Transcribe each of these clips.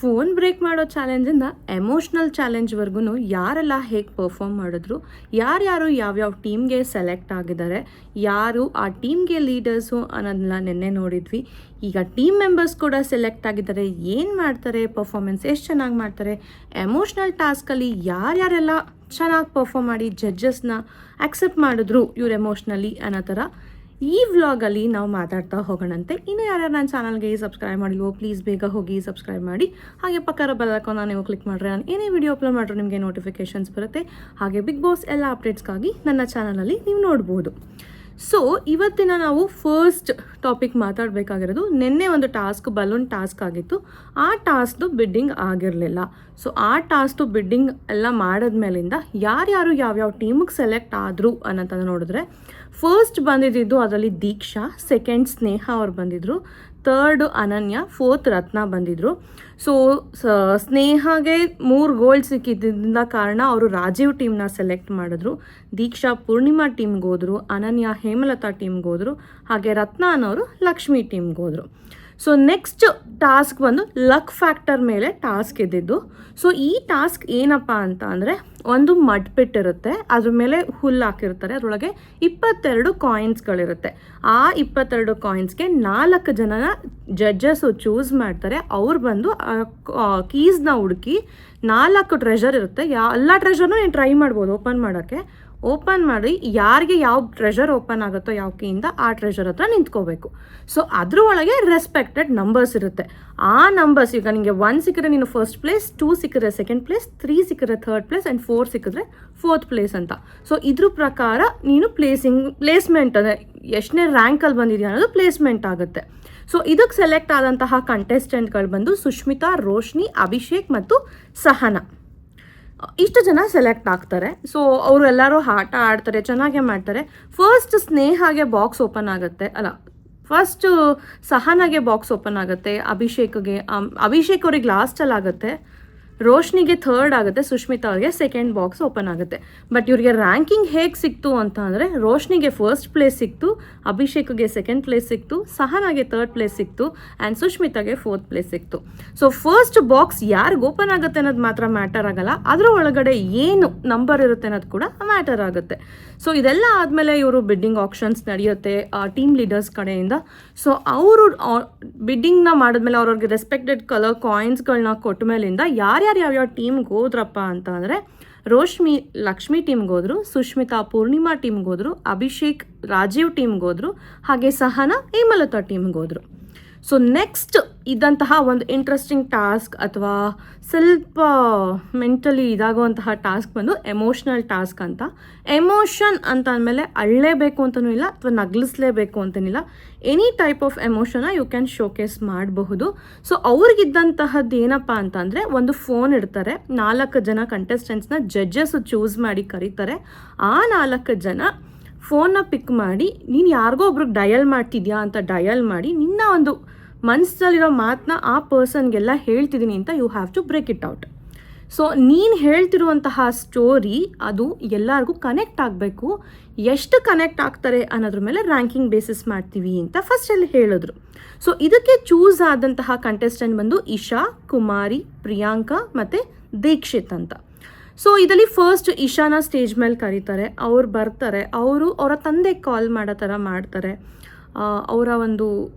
Phone break ಮಾಡೋ ಚಾಲೆಂಜಿಂದ emotional ಚಾಲೆಂಜ್ವರೆಗೂ ಯಾರೆಲ್ಲ ಹೇಗೆ ಪರ್ಫಾರ್ಮ್ ಮಾಡಿದ್ರು, ಯಾರ್ಯಾರು ಯಾವ್ಯಾವ ಟೀಮ್ಗೆ ಸೆಲೆಕ್ಟ್ ಆಗಿದ್ದಾರೆ, ಯಾರು ಆ ಟೀಮ್ಗೆ ಲೀಡರ್ಸು ಅನ್ನೋದನ್ನ ನಿನ್ನೆ ನೋಡಿದ್ವಿ. ಈಗ ಟೀಮ್ ಮೆಂಬರ್ಸ್ ಕೂಡ ಸೆಲೆಕ್ಟ್ ಆಗಿದ್ದಾರೆ. ಏನು ಮಾಡ್ತಾರೆ, ಪರ್ಫಾರ್ಮೆನ್ಸ್ ಎಷ್ಟು ಚೆನ್ನಾಗಿ ಮಾಡ್ತಾರೆ, ಎಮೋಷ್ನಲ್ ಟಾಸ್ಕಲ್ಲಿ ಯಾರ್ಯಾರೆಲ್ಲ ಚೆನ್ನಾಗಿ ಪರ್ಫಾರ್ಮ್ ಮಾಡಿ ಜಡ್ಜಸ್ನ ಆಕ್ಸೆಪ್ಟ್ ಮಾಡಿದ್ರು ಇವ್ರು ಎಮೋಷ್ನಲಿ ಅನ್ನೋ ಥರ ಈ ವ್ಲಾಗಲ್ಲಿ ನಾವು ಮಾತಾಡ್ತಾ ಹೋಗೋಣಂತೆ. ಇನ್ನು ಯಾರ್ಯಾರು ನನ್ನ ಚಾನಲ್ಗೆ ಸಬ್ಸ್ಕ್ರೈಬ್ ಮಾಡಿಲ್ವೋ ಪ್ಲೀಸ್ ಬೇಗ ಹೋಗಿ ಸಬ್ಸ್ಕ್ರೈಬ್ ಮಾಡಿ. ಹಾಗೆ ಪಕ್ಕದ ಬೆಲ್ ಐಕಾನ್ನ ನೀವು ಕ್ಲಿಕ್ ಮಾಡಿದ್ರೆ ನಾನು ಏನೇ ವಿಡಿಯೋ ಅಪ್ಲೋಡ್ ಮಾಡಿದ್ರು ನಿಮಗೆ ನೋಟಿಫಿಕೇಷನ್ಸ್ ಬರುತ್ತೆ. ಹಾಗೆ ಬಿಗ್ ಬಾಸ್ ಎಲ್ಲ ಅಪ್ಡೇಟ್ಸ್ಗಾಗಿ ನನ್ನ ಚಾನಲಲ್ಲಿ ನೀವು ನೋಡ್ಬೋದು. ಸೊ ಇವತ್ತಿನ ನಾವು ಫಸ್ಟ್ ಟಾಪಿಕ್ ಮಾತಾಡಬೇಕಾಗಿರೋದು, ನಿನ್ನೆ ಒಂದು ಟಾಸ್ಕ್ ಬಲೂನ್ ಟಾಸ್ಕ್ ಆಗಿತ್ತು. ಆ ಟಾಸ್ಕ್ದು ಬಿಡ್ಡಿಂಗ್ ಆಗಿರಲಿಲ್ಲ. ಸೊ ಆ ಟಾಸ್ಕ್ದು ಬಿಡ್ಡಿಂಗ್ ಎಲ್ಲ ಮಾಡಿದ್ಮೇಲಿಂದ ಯಾರ್ಯಾರು ಯಾವ್ಯಾವ ಟೀಮಿಗೆ ಸೆಲೆಕ್ಟ್ ಆದರು ಅನ್ನೋದನ್ನು ನೋಡಿದ್ರೆ, ಫಸ್ಟ್ ಬಂದಿದ್ದು ಅದರಲ್ಲಿ ದೀಕ್ಷಾ, ಸೆಕೆಂಡ್ ಸ್ನೇಹ ಅವ್ರು ಬಂದಿದ್ದರು, ಥರ್ಡ್ ಅನನ್ಯ, ಫೋರ್ತ್ ರತ್ನ ಬಂದಿದ್ದರು. ಸೊ ಸ್ನೇಹಾಗೆ 3 ಗೋಲ್ಡ್ ಸಿಕ್ಕಿದ್ದರಿಂದ ಕಾರಣ ಅವರು ರಾಜೀವ್ ಟೀಮ್ನ ಸೆಲೆಕ್ಟ್ ಮಾಡಿದ್ರು. ದೀಕ್ಷಾ ಪೂರ್ಣಿಮಾ ಟೀಮ್ಗೆ ಹೋದರು, ಅನನ್ಯ ಹೇಮಲತಾ ಟೀಮ್ಗೆ ಹೋದರು, ಹಾಗೆ ರತ್ನ ಅನ್ನೋರು ಲಕ್ಷ್ಮಿ ಟೀಮ್ಗೆ ಹೋದರು. ಸೊ ನೆಕ್ಸ್ಟ್ ಟಾಸ್ಕ್ ಬಂದು ಲಕ್ ಫ್ಯಾಕ್ಟರ್ ಮೇಲೆ ಟಾಸ್ಕ್ ಇದ್ದಿದ್ದು. ಸೊ ಈ ಟಾಸ್ಕ್ ಏನಪ್ಪ ಅಂತ ಅಂದರೆ, ಒಂದು ಮಡ್ ಪಿಟ್ ಇರುತ್ತೆ, ಅದ್ರ ಮೇಲೆ ಹುಲ್ಲು ಹಾಕಿರ್ತಾರೆ, ಅದರೊಳಗೆ 22 ಕಾಯಿನ್ಸ್ಗಳಿರುತ್ತೆ. ಆ 22 ಕಾಯಿನ್ಸ್ಗೆ 4 ಜನನ ಜಡ್ಜಸ್ಸು ಚೂಸ್ ಮಾಡ್ತಾರೆ. ಅವ್ರು ಬಂದು ಕೀಸ್ನ ಹುಡುಕಿ 4 ಟ್ರೆಷರ್ ಇರುತ್ತೆ. ಎಲ್ಲ ಟ್ರೆಷರ್ನೂ ನೀವು ಟ್ರೈ ಮಾಡ್ಬೋದು ಓಪನ್ ಮಾಡೋಕ್ಕೆ. ಓಪನ್ ಮಾಡಿ ಯಾರಿಗೆ ಯಾವ ಟ್ರೆಷರ್ ಓಪನ್ ಆಗುತ್ತೋ ಯಾವ ಕೀಯಿಂದ ಆ ಟ್ರೆಷರ್ ಹತ್ರ ನಿಂತ್ಕೋಬೇಕು. ಸೊ ಅದ್ರ ಒಳಗೆ ರೆಸ್ಪೆಕ್ಟೆಡ್ ನಂಬರ್ಸ್ ಇರುತ್ತೆ. ಆ ನಂಬರ್ಸ್, ಈಗ ನಿಮಗೆ 1 ಸಿಕ್ಕಿದ್ರೆ ನೀನು ಫಸ್ಟ್ ಪ್ಲೇಸ್, 2 ಸಿಕ್ಕಿದ್ರೆ ಸೆಕೆಂಡ್ ಪ್ಲೇಸ್, 3 ಸಿಕ್ಕಿದ್ರೆ ಥರ್ಡ್ ಪ್ಲೇಸ್ ಆ್ಯಂಡ್ 4 ಸಿಕ್ಕಿದ್ರೆ ಫೋರ್ತ್ ಪ್ಲೇಸ್ ಅಂತ. ಸೊ ಇದ್ರ ಪ್ರಕಾರ ನೀನು ಪ್ಲೇಸ್ಮೆಂಟ್ ಅಂದರೆ ಎಷ್ಟನೇ ರ್ಯಾಂಕಲ್ಲಿ ಬಂದಿದೆಯಾ ಅನ್ನೋದು ಪ್ಲೇಸ್ಮೆಂಟ್ ಆಗುತ್ತೆ. ಸೊ ಇದಕ್ಕೆ ಸೆಲೆಕ್ಟ್ ಆದಂತಹ ಕಂಟೆಸ್ಟೆಂಟ್ಗಳು ಬಂದು ಸುಷ್ಮಿತಾ, ರೋಶ್ನಿ, ಅಭಿಷೇಕ್ ಮತ್ತು ಸಹನಾ. ಇಷ್ಟು ಜನ ಸೆಲೆಕ್ಟ್ ಆಗ್ತಾರೆ. ಸೊ ಅವರು ಎಲ್ಲರೂ ಆಟ ಆಡ್ತಾರೆ, ಚೆನ್ನಾಗೇ ಮಾಡ್ತಾರೆ. ಫಸ್ಟ್ ಸ್ನೇಹಾಗೆ ಬಾಕ್ಸ್ ಓಪನ್ ಆಗುತ್ತೆ, ಫಸ್ಟು ಸಹನಾಗೆ ಬಾಕ್ಸ್ ಓಪನ್ ಆಗುತ್ತೆ, ಅಭಿಷೇಕ್ ಅವ್ರಿಗೆ ಲಾಸ್ಟಲ್ಲಿ ಆಗುತ್ತೆ, ರೋಶ್ನಿಗೆ ಥರ್ಡ್ ಆಗುತ್ತೆ, ಸುಷ್ಮಿತಾ ಅವ್ರಿಗೆ ಸೆಕೆಂಡ್ ಬಾಕ್ಸ್ ಓಪನ್ ಆಗುತ್ತೆ. ಬಟ್ ಇವ್ರಿಗೆ ರ್ಯಾಂಕಿಂಗ್ ಹೇಗೆ ಸಿಕ್ತು ಅಂತ ಅಂದರೆ, ರೋಶ್ನಿಗೆ ಫಸ್ಟ್ ಪ್ಲೇಸ್ ಸಿಕ್ತು, ಅಭಿಷೇಕ್ಗೆ ಸೆಕೆಂಡ್ ಪ್ಲೇಸ್ ಸಿಕ್ತು, ಸಹನಾಗೆ ಥರ್ಡ್ ಪ್ಲೇಸ್ ಸಿಕ್ತು ಆ್ಯಂಡ್ ಸುಷ್ಮಿತಾಗೆ ಫೋರ್ತ್ ಪ್ಲೇಸ್ ಸಿಕ್ತು. ಸೊ ಫಸ್ಟ್ ಬಾಕ್ಸ್ ಯಾರಿಗೆ ಓಪನ್ ಆಗುತ್ತೆ ಅನ್ನೋದು ಮಾತ್ರ ಮ್ಯಾಟರ್ ಆಗಲ್ಲ, ಅದರ ಒಳಗಡೆ ಏನು ನಂಬರ್ ಇರುತ್ತೆ ಅನ್ನೋದು ಕೂಡ ಮ್ಯಾಟರ್ ಆಗುತ್ತೆ. ಸೊ ಇದೆಲ್ಲ ಆದಮೇಲೆ ಇವರು ಬಿಡ್ಡಿಂಗ್ ಆಪ್ಷನ್ಸ್ ನಡೆಯುತ್ತೆ ಟೀಮ್ ಲೀಡರ್ಸ್ ಕಡೆಯಿಂದ. ಸೊ ಅವರು ಬಿಡ್ಡಿಂಗ್ನ ಮಾಡಿದ್ಮೇಲೆ ಅವ್ರವ್ರಿಗೆ ರೆಸ್ಪೆಕ್ಟೆಡ್ ಕಲರ್ ಕಾಯಿನ್ಸ್ಗಳನ್ನ ಕೊಟ್ಟ ಮೇಲಿಂದ ಯಾವ್ಯಾವ ಟೀಮ್ಗೆ ಹೋದ್ರಪ್ಪ ಅಂತ ಅಂದರೆ, ರೋಶ್ನಿ ಲಕ್ಷ್ಮಿ ಟೀಮ್ಗೆ ಹೋದ್ರು, ಸುಷ್ಮಿತಾ ಪೂರ್ಣಿಮಾ ಟೀಮ್ಗೆ ಹೋದ್ರು, ಅಭಿಷೇಕ್ ರಾಜೀವ್ ಟೀಮ್ಗೆ ಹೋದ್ರು, ಹಾಗೆ ಸಹನಾ ಹೇಮಲತಾ ಟೀಮ್ಗೆ ಹೋದ್ರು. ಸೊ ನೆಕ್ಸ್ಟ್ ಇದ್ದಂತಹ ಒಂದು ಇಂಟ್ರೆಸ್ಟಿಂಗ್ ಟಾಸ್ಕ್ ಅಥವಾ ಸ್ವಲ್ಪ ಮೆಂಟಲಿ ಇದಾಗುವಂತಹ ಟಾಸ್ಕ್ ಬಂದು ಎಮೋಷ್ನಲ್ ಟಾಸ್ಕ್ ಅಂತ. ಎಮೋಷನ್ ಅಂತ ಅಂದಮೇಲೆ ಅಳ್ಳೇಬೇಕು ಅಂತನೂ ಇಲ್ಲ ಅಥವಾ ನಗ್ಲಿಸ್ಲೇಬೇಕು ಅಂತನಿಲ್ಲ. ಎನಿ ಟೈಪ್ ಆಫ್ ಎಮೋಷನ್ನ ಯು ಕ್ಯಾನ್ ಶೋಕೇಸ್ ಮಾಡಬಹುದು. ಸೊ ಅವ್ರಿಗಿದ್ದಂತಹದ್ದು ಏನಪ್ಪ ಅಂತಂದರೆ, ಒಂದು ಫೋನ್ ಇಡ್ತಾರೆ, 4 ಜನ ಕಂಟೆಸ್ಟೆಂಟ್ಸ್ನ ಜಡ್ಜಸ್ ಚೂಸ್ ಮಾಡಿ ಕರೀತಾರೆ. ಆ 4 ಜನ ಫೋನ್ನ ಪಿಕ್ ಮಾಡಿ, ನೀನು ಯಾರಿಗೋ ಒಬ್ರಿಗೆ ಡಯಲ್ ಮಾಡ್ತಿದ್ಯಾ ಅಂತ ಡಯಲ್ ಮಾಡಿ, ನಿನ್ನ ಒಂದು ಮನಸ್ಸಲ್ಲಿರೋ ಮಾತನ್ನ ಆ ಪರ್ಸನ್ಗೆಲ್ಲ ಹೇಳ್ತಿದ್ದೀನಿ ಅಂತ you have to break it out. So ನೀನು ಹೇಳ್ತಿರುವಂತಹ ಸ್ಟೋರಿ ಅದು ಎಲ್ಲರಿಗೂ ಕನೆಕ್ಟ್ ಆಗಬೇಕು. ಎಷ್ಟು ಕನೆಕ್ಟ್ ಆಗ್ತಾರೆ ಅನ್ನೋದ್ರ ಮೇಲೆ ರ್ಯಾಂಕಿಂಗ್ ಬೇಸಿಸ್ ಮಾಡ್ತೀವಿ ಅಂತ ಫಸ್ಟಲ್ಲಿ ಹೇಳಿದ್ರು. ಸೊ ಇದಕ್ಕೆ ಚೂಸ್ ಆದಂತಹ ಕಂಟೆಸ್ಟೆಂಟ್ ಬಂದು ಇಶಾ, ಕುಮಾರಿ, ಪ್ರಿಯಾಂಕಾ ಮತ್ತು ದೀಕ್ಷಿತ್ ಅಂತ. ಸೊ ಇದರಲ್ಲಿ ಫಸ್ಟ್ ಇಶಾನ ಸ್ಟೇಜ್ ಮೇಲೆ ಕರೀತಾರೆ. ಅವ್ರು ಬರ್ತಾರೆ, ಅವರ ತಂದೆ ಕಾಲ್ ಮಾಡೋ ಥರ ಮಾಡ್ತಾರೆ. ಅವರ ಒಂದು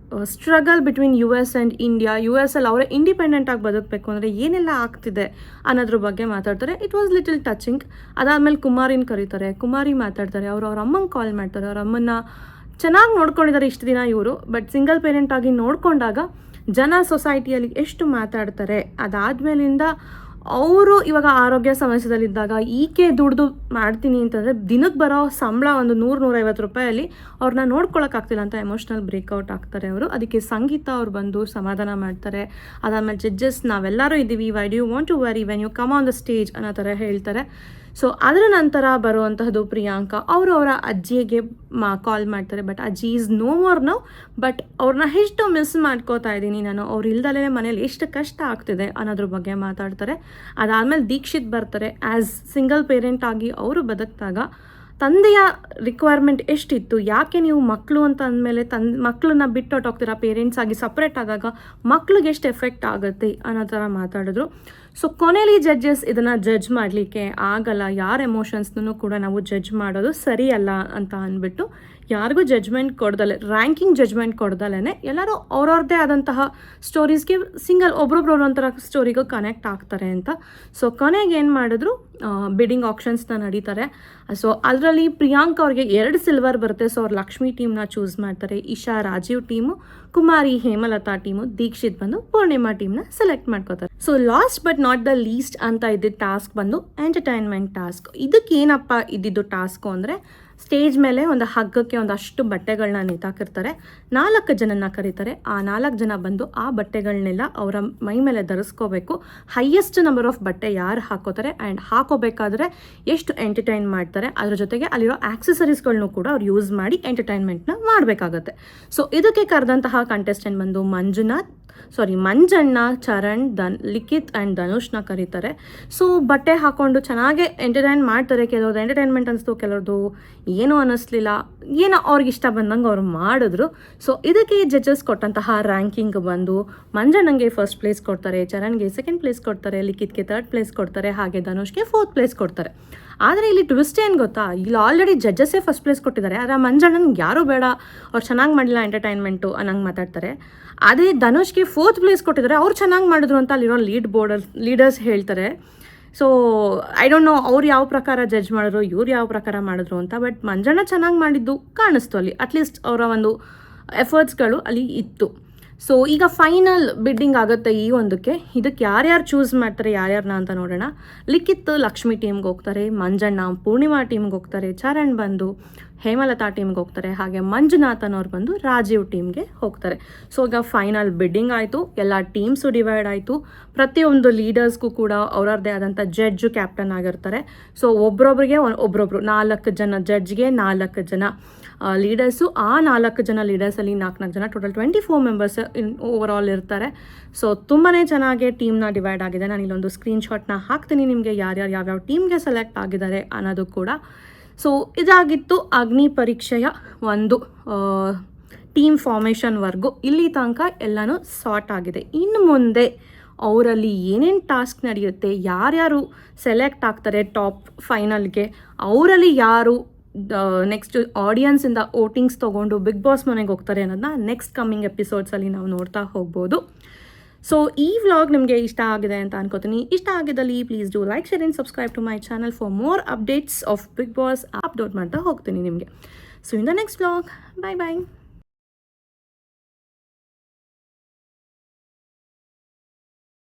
struggle between US and India, US ಅಲ್ಲಿ ಅವರೇ ಇಂಡಿಪೆಂಡೆಂಟಾಗಿ ಬದುಕಬೇಕು ಅಂದರೆ ಏನೆಲ್ಲ ಆಗ್ತಿದೆ ಅನ್ನೋದ್ರ ಬಗ್ಗೆ ಮಾತಾಡ್ತಾರೆ. It was little touching. ಅದಾದಮೇಲೆ ಕುಮಾರಿನ ಕರೀತಾರೆ, ಕುಮಾರಿ ಮಾತಾಡ್ತಾರೆ. ಅವ್ರ ಅಮ್ಮಂಗೆ ಕಾಲ್ ಮಾಡ್ತಾರೆ. ಅವ್ರ ಅಮ್ಮನ್ನ ಚೆನ್ನಾಗಿ ನೋಡ್ಕೊಂಡಿದ್ದಾರೆ ಇಷ್ಟು ದಿನ ಇವರು. ಬಟ್ ಸಿಂಗಲ್ ಪೇರೆಂಟಾಗಿ ನೋಡಿಕೊಂಡಾಗ ಜನ ಸೊಸೈಟಿಯಲ್ಲಿ ಎಷ್ಟು ಮಾತಾಡ್ತಾರೆ. ಅದಾದಮೇಲಿಂದ ಅವರು ಇವಾಗ ಆರೋಗ್ಯ ಸಮಸ್ಯೆದಲ್ಲಿದ್ದಾಗ ಈಕೆ ದುಡ್ದು ಮಾಡ್ತೀನಿ ಅಂತಂದರೆ ದಿನಕ್ಕೆ ಬರೋ ಸಂಬಳ ಒಂದು 100-150 ರೂಪಾಯಲ್ಲಿ ಅವ್ರನ್ನ ನೋಡ್ಕೊಳಕ್ಕಾಗ್ತಿಲ್ಲ ಅಂತ ಎಮೋಷ್ನಲ್ ಬ್ರೇಕ್ಔಟ್ ಆಗ್ತಾರೆ ಅವರು. ಅದಕ್ಕೆ ಸಂಗೀತ ಅವ್ರು ಬಂದು ಸಮಾಧಾನ ಮಾಡ್ತಾರೆ. ಅದಾದಮೇಲೆ ಜಡ್ಜಸ್, ನಾವೆಲ್ಲರೂ ಇದ್ದೀವಿ, why do you want to worry when you come on the stage ಅನ್ನೋ ಥರ ಹೇಳ್ತಾರೆ. ಸೊ ಅದರ ನಂತರ ಬರುವಂತಹದ್ದು ಪ್ರಿಯಾಂಕಾ. ಅವರ ಅಜ್ಜಿಗೆ ಕಾಲ್ ಮಾಡ್ತಾರೆ. ಬಟ್ ಅಜ್ಜಿ is no more now. But ಅವ್ರನ್ನ ಎಷ್ಟು ಮಿಸ್ ಮಾಡ್ಕೋತಾ ಇದ್ದೀನಿ ನಾನು, ಅವ್ರು ಇಲ್ದಲೇ ಮನೇಲಿ ಎಷ್ಟು ಕಷ್ಟ ಆಗ್ತಿದೆ ಅನ್ನೋದ್ರ ಬಗ್ಗೆ ಮಾತಾಡ್ತಾರೆ. ಅದಾದಮೇಲೆ ದೀಕ್ಷಿತ್ ಬರ್ತಾರೆ. ಆ್ಯಸ್ ಸಿಂಗಲ್ ಪೇರೆಂಟ್ ಆಗಿ ಅವರು ಬದುಕಿದಾಗ ತಂದೆಯ ರಿಕ್ವೈರ್ಮೆಂಟ್ ಎಷ್ಟಿತ್ತು, ಯಾಕೆ ನೀವು ಮಕ್ಕಳು ಅಂತ ಅಂದಮೇಲೆ ಮಕ್ಕಳನ್ನ ಬಿಟ್ಟು ಹೋಗ್ತೀರಾ, ಪೇರೆಂಟ್ಸ್ ಆಗಿ ಸಪ್ರೇಟ್ ಆದಾಗ ಮಕ್ಳಿಗೆ ಎಷ್ಟು ಎಫೆಕ್ಟ್ ಆಗುತ್ತೆ ಅನ್ನೋ ಥರ ಮಾತಾಡಿದ್ರು. ಸೊ ಕೊನೆಯಲ್ಲಿ ಜಡ್ಜಸ್ ಇದನ್ನು ಜಡ್ಜ್ ಮಾಡಲಿಕ್ಕೆ ಆಗಲ್ಲ, ಯಾರ ಎಮೋಷನ್ಸ್ನೂ ಕೂಡ ನಾವು ಜಡ್ಜ್ ಮಾಡೋದು ಸರಿಯಲ್ಲ ಅಂತ ಅಂದ್ಬಿಟ್ಟು ಯಾರಿಗೂ ಜಡ್ಜ್ಮೆಂಟ್ ಕೊಡ್ದಲೆ, ರ್ಯಾಂಕಿಂಗ್ ಜಡ್ಜ್ಮೆಂಟ್ ಕೊಡ್ದಲೇ ಎಲ್ಲರೂ ಅವ್ರವ್ರದ್ದೇ ಆದಂತಹ ಸ್ಟೋರೀಸ್ಗೆ ಒಬ್ರೊಬ್ರು ಒಂಥರ ಸ್ಟೋರಿಗೂ ಕನೆಕ್ಟ್ ಆಗ್ತಾರೆ ಅಂತ. ಸೊ ಕೊನೆಗೆ ಏನು ಮಾಡಿದ್ರು, ಬಿಡ್ಡಿಂಗ್ ಆಪ್ಷನ್ಸ್ನ ನಡೀತಾರೆ. ಸೊ ಅದರಲ್ಲಿ ಪ್ರಿಯಾಂಕ್ ಅವ್ರಿಗೆ 2 ಸಿಲ್ವರ್ ಬರುತ್ತೆ. ಸೊ ಅವ್ರು ಲಕ್ಷ್ಮಿ ಟೀಮ್ನ ಚೂಸ್ ಮಾಡ್ತಾರೆ, ಇಶಾ ರಾಜೀವ್ ಟೀಮು, ಕುಮಾರಿ ಹೇಮಲತಾ ಟೀಮು, ದೀಕ್ಷಿತ್ ಬಂದು ಪೂರ್ಣಿಮಾ ಟೀಮ್ನ ಸೆಲೆಕ್ಟ್ ಮಾಡ್ಕೋತಾರೆ. So last but not the least ಅಂತ ಇದ್ದಿದ್ದ ಟಾಸ್ಕ್ ಬಂದು ಎಂಟರ್ಟೈನ್ಮೆಂಟ್ ಟಾಸ್ಕ್. ಇದಕ್ಕೆ ಏನಪ್ಪ ಇದ್ದಿದ್ದು ಟಾಸ್ಕು ಅಂದರೆ, ಸ್ಟೇಜ್ ಮೇಲೆ ಒಂದು ಹಗ್ಗಕ್ಕೆ ಒಂದಷ್ಟು ಬಟ್ಟೆಗಳನ್ನ ನೇತಾಕಿರ್ತಾರೆ, 4 ಜನನ ಕರೀತಾರೆ. ಆ 4 ಜನ ಬಂದು ಆ ಬಟ್ಟೆಗಳನ್ನೆಲ್ಲ ಅವರ ಮೈ ಮೇಲೆ ಧರಿಸ್ಕೋಬೇಕು. ಹೈಯೆಸ್ಟ್ ನಂಬರ್ ಆಫ್ ಬಟ್ಟೆ ಯಾರು ಹಾಕೋತಾರೆ ಆ್ಯಂಡ್ ಹಾಕೋಬೇಕಾದ್ರೆ ಎಷ್ಟು ಎಂಟರ್ಟೈನ್ ಮಾಡ್ತಾರೆ, ಅದ್ರ ಜೊತೆಗೆ ಅಲ್ಲಿರೋ ಆಕ್ಸೆಸರೀಸ್ಗಳನ್ನೂ ಕೂಡ ಅವ್ರು ಯೂಸ್ ಮಾಡಿ ಎಂಟರ್ಟೈನ್ಮೆಂಟ್ನ ಮಾಡಬೇಕಾಗತ್ತೆ. ಸೊ ಇದಕ್ಕೆ ಕರೆದಂತಹ ಕಂಟೆಸ್ಟೆಂಟ್ ಬಂದು ಮಂಜಣ್ಣ, ಚರಣ್, ಲಿಖಿತ್ ಆ್ಯಂಡ್ ಧನುಷ್ನ ಕರೀತಾರೆ. ಸೊ ಬಟ್ಟೆ ಹಾಕ್ಕೊಂಡು ಚೆನ್ನಾಗೇ ಎಂಟರ್ಟೈನ್ ಮಾಡ್ತಾರೆ. ಕೆಲವ್ರದ್ದು ಎಂಟರ್ಟೈನ್ಮೆಂಟ್ ಅನಿಸ್ತು, ಕೆಲವ್ರದ್ದು ಏನೂ ಅನ್ನಿಸ್ಲಿಲ್ಲ, ಏನೋ ಅವ್ರಿಗೆ ಇಷ್ಟ ಬಂದಂಗೆ ಅವ್ರು ಮಾಡಿದ್ರು. ಸೊ ಇದಕ್ಕೆ ಜಡ್ಜಸ್ ಕೊಟ್ಟಂತಹ ರ್ಯಾಂಕಿಂಗ್ ಬಂದು ಮಂಜಣ್ಣಂಗೆ 1st ಪ್ಲೇಸ್ ಕೊಡ್ತಾರೆ, ಚರಣ್ಗೆ 2nd ಪ್ಲೇಸ್ ಕೊಡ್ತಾರೆ, ಲಿಖಿತ್ಗೆ 3rd ಪ್ಲೇಸ್ ಕೊಡ್ತಾರೆ, ಹಾಗೆ ಧನುಷ್ಗೆ 4th ಪ್ಲೇಸ್ ಕೊಡ್ತಾರೆ. ಆದರೆ ಇಲ್ಲಿ ಟ್ವಿಸ್ಟ್ ಏನು ಗೊತ್ತಾ, ಇಲ್ಲಿ ಆಲ್ರೆಡಿ ಜಡ್ಜಸ್ಸೇ 1st ಪ್ಲೇಸ್ ಕೊಟ್ಟಿದ್ದಾರೆ, ಆದರೆ ಮಂಜಣ್ಣನಿಗೆ ಯಾರೂ ಬೇಡ, ಅವ್ರು ಚೆನ್ನಾಗಿ ಮಾಡಿಲ್ಲ ಎಂಟರ್ಟೈನ್ಮೆಂಟು ಅನ್ನಂಗೆ ಮಾತಾಡ್ತಾರೆ. ಅದೇ ಧನುಷ್ಗೆ 4th ಪ್ಲೇಸ್ ಕೊಟ್ಟಿದ್ದಾರೆ, ಅವ್ರು ಚೆನ್ನಾಗಿ ಮಾಡಿದ್ರು ಅಂತ ಅಲ್ಲಿರೋ ಲೀಡರ್ಸ್ ಹೇಳ್ತಾರೆ. ಸೊ ಐ ಡೋಂಟ್ ನೋ ಅವ್ರು ಯಾವ ಪ್ರಕಾರ ಜಡ್ಜ್ ಮಾಡಿದ್ರು, ಇವ್ರು ಯಾವ ಪ್ರಕಾರ ಮಾಡಿದ್ರು ಅಂತ. ಬಟ್ ಮಂಜಣ್ಣ ಚೆನ್ನಾಗಿ ಮಾಡಿದ್ದು ಕಾಣಿಸ್ತು ಅಲ್ಲಿ, ಅಟ್ಲೀಸ್ಟ್ ಅವರ ಒಂದು ಎಫರ್ಟ್ಸ್ಗಳು ಅಲ್ಲಿ ಇತ್ತು. ಸೊ ಈಗ ಫೈನಲ್ ಬಿಡ್ಡಿಂಗ್ ಆಗುತ್ತೆ ಈ ಒಂದಕ್ಕೆ. ಇದಕ್ಕೆ ಯಾರ್ಯಾರು ಚೂಸ್ ಮಾಡ್ತಾರೆ, ಯಾರ್ಯಾರನ್ನ ಅಂತ ನೋಡೋಣ. ಲಿಖಿತ್ ಲಕ್ಷ್ಮಿ ಟೀಮ್ಗೆ ಹೋಗ್ತಾರೆ, ಮಂಜಣ್ಣ ಪೂರ್ಣಿಮಾ ಟೀಮ್ಗೆ ಹೋಗ್ತಾರೆ, ಚರಣ್ ಬಂದು ಹೇಮಲತಾ ಟೀಮ್ಗೆ ಹೋಗ್ತಾರೆ, ಹಾಗೆ ಮಂಜುನಾಥನ್ ಅವ್ರು ಬಂದು ರಾಜೀವ್ ಟೀಮ್ಗೆ ಹೋಗ್ತಾರೆ. ಸೊ ಈಗ ಫೈನಲ್ ಬಿಡ್ಡಿಂಗ್ ಆಯಿತು, ಎಲ್ಲ ಟೀಮ್ಸು ಡಿವೈಡ್ ಆಯಿತು. ಪ್ರತಿಯೊಂದು ಲೀಡರ್ಸ್ಗೂ ಕೂಡ ಅವ್ರವ್ರದ್ದೇ ಆದಂಥ ಜಡ್ಜು ಕ್ಯಾಪ್ಟನ್ ಆಗಿರ್ತಾರೆ. ಸೊ ಒಬ್ರೊಬ್ರಿಗೆ 4 ಜನ ಜಡ್ಜ್ಗೆ 4 ಜನ ಲೀಡರ್ಸು. ಆ 4 ಜನ ಲೀಡರ್ಸಲ್ಲಿ 4 ಜನ, ಟೋಟಲ್ 24 ಮೆಂಬರ್ಸ್ ಓವರ್ ಆಲ್ ಇರ್ತಾರೆ. ಸೊ ತುಂಬಾ ಚೆನ್ನಾಗಿ ಟೀಮ್ನ ಡಿವೈಡ್ ಆಗಿದೆ. ನಾನು ಇಲ್ಲೊಂದು ಸ್ಕ್ರೀನ್ಶಾಟ್ನ ಹಾಕ್ತೀನಿ ನಿಮಗೆ, ಯಾವ್ಯಾವ ಟೀಮ್ಗೆ ಸೆಲೆಕ್ಟ್ ಆಗಿದ್ದಾರೆ ಅನ್ನೋದು ಕೂಡ. ಸೊ ಇದಾಗಿತ್ತು ಅಗ್ನಿ ಪರೀಕ್ಷೆಯ ಒಂದು ಟೀಮ್ ಫಾರ್ಮೇಷನ್ವರೆಗೂ. ಇಲ್ಲಿ ತನಕ ಎಲ್ಲನೂ ಸಾರ್ಟ್ ಆಗಿದೆ. ಇನ್ನು ಮುಂದೆ ಅವರಲ್ಲಿ ಏನೇನು ಟಾಸ್ಕ್ ನಡೆಯುತ್ತೆ, ಯಾರ್ಯಾರು ಸೆಲೆಕ್ಟ್ ಆಗ್ತಾರೆ ಟಾಪ್ ಫೈನಲ್ಗೆ, ಅವರಲ್ಲಿ ಯಾರು ನೆಕ್ಸ್ಟ್ ಆಡಿಯನ್ಸಿಂದ ವೋಟಿಂಗ್ಸ್ ತೊಗೊಂಡು ಬಿಗ್ ಬಾಸ್ ಮನೆಗೆ ಹೋಗ್ತಾರೆ ಅನ್ನೋದನ್ನ ನೆಕ್ಸ್ಟ್ ಕಮ್ಮಿಂಗ್ ಎಪಿಸೋಡ್ಸಲ್ಲಿ ನಾವು ನೋಡ್ತಾ ಹೋಗ್ಬೋದು. ಸೊ ಈ ವ್ಲಾಗ್ ನಿಮಗೆ ಇಷ್ಟ ಆಗಿದೆ ಅಂತ ಅನ್ಕೋತೀನಿ. ಇಷ್ಟ ಆಗಿದ್ದಲ್ಲಿ please do like, share and subscribe to my channel for more updates of Bigg Boss. Upload ಮಾಡ್ತಾ ಹೋಗ್ತೀನಿ ನಿಮಗೆ. So in the next vlog, bye bye.